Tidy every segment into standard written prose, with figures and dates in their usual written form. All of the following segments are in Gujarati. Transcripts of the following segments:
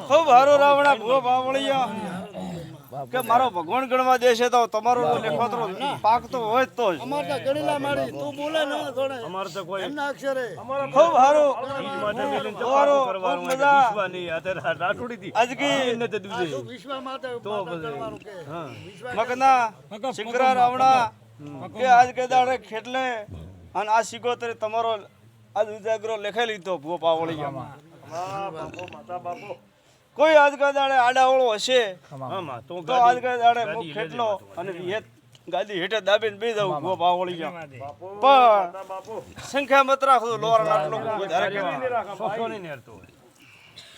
ખૂબ હારો રાવણા ભૂવો બાવળિયા કે મારો ભગવાન ગણવા દેશે તો તમારો લેખોતરો પાક તો હોય તો જ અમાર તો ગણીલા મારી તું બોલે ન થોડે અમાર તો કોઈ એમના અક્ષરે ખૂબ હારો હારો મજા વિશ્વાની આતે રાઠોડી આજ કી ને તે દુજે વિશ્વ માતે તો કરવાનું કે મગના સિંગરા રાવણા કે આજ કે દાડે ખેટલે અને આ સિગોતરે તમારો આજ ઉજાગરો લખાઈ લીધો ભૂવો બાવળિયામાં વાહ બાપો માતા બાપો કોઈ આજ કા દાડે આડાવળો હશે તો આજ કા દાડે મુખ ખેટલો અને વિહેત ગાદી હેઠે દાબીને બે જાવ ગો બાવળી ગયા પણ સંખ્યા મત રાખો લોર લાટલો વધારે કે સોસો નહીં નેરતો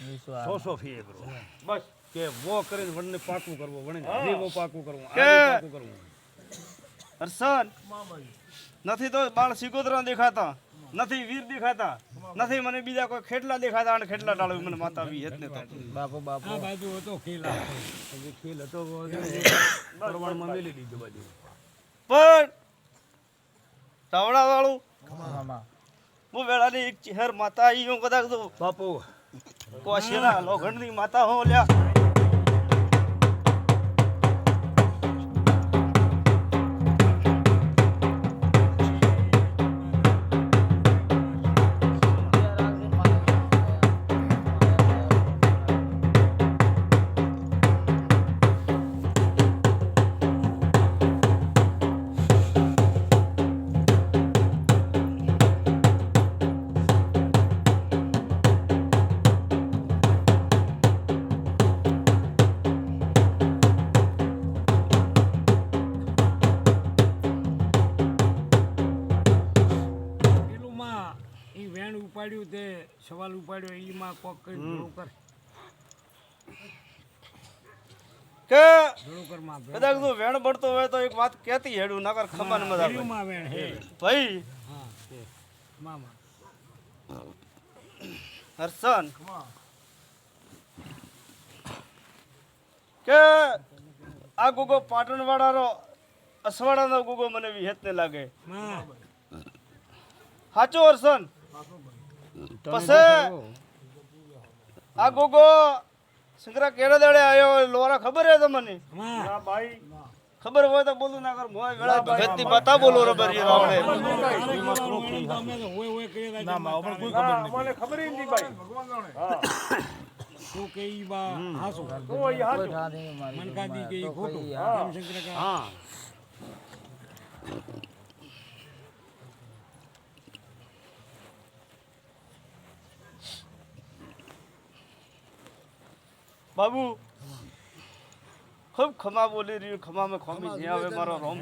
100 ફી બ્રો બસ કે વો કરીને વણને પાકું કરવો વણે જે વો પાકું કરવું આ પાકું કરવું હર્ષન નથી તો બાળ સિકોતરા દેખાતા નથી વીર દેખાતા નથી મને બીજા કોઈ ખેટલા દેખાતા અને ખેટલા ડાળો મને માતા વી હેત ને તો બાપો આ બાજુ હતો ખેલ હતો પરવાણમાં મેલી દીધો બાજુ પણ રાવણા વાળું હું વેળાની એક ચહેર માતા ઈ હું કદાચ તો બાપુ કોશેલા લોખંડની માતા હો લ્યા ઉપાડ્યું તે સવાલ ઉપાડ્યો એમાં કોક કરી બ્રોકર કે કદાચ તું વેણ બળતો હોય તો એક વાત કહેતી હેડું નકર ખબર ન મજા આવે ભાઈ હા મામા હર્ષન કે આ ગુગો પાટણ વાળાનો અસવાડાનો ગુગો મને વિહેત ને લાગે સાચો હર્ષન પછી આ ગોગો શંકરા કેડે દાડે આવ્યો લોરા ખબર હે તમને ના ભાઈ ખબર હોય તો બોલું ના કર મોય વેળા ભગતની બતા બોલો રબર એ રાવણે ના માં પણ કોઈ ખબર નહીં મને ખબર ઈ નથી ભાઈ હા તો કે ઈ બા હાસુ તો ઈ હાસુ મનકાદી કે ઈ ખોટું કેમ શંકરા હા બાબુ ખૂબ ખમા બોલી રહ્યું ખમા મેં ખમી જ્યાં હવે મારો રોમ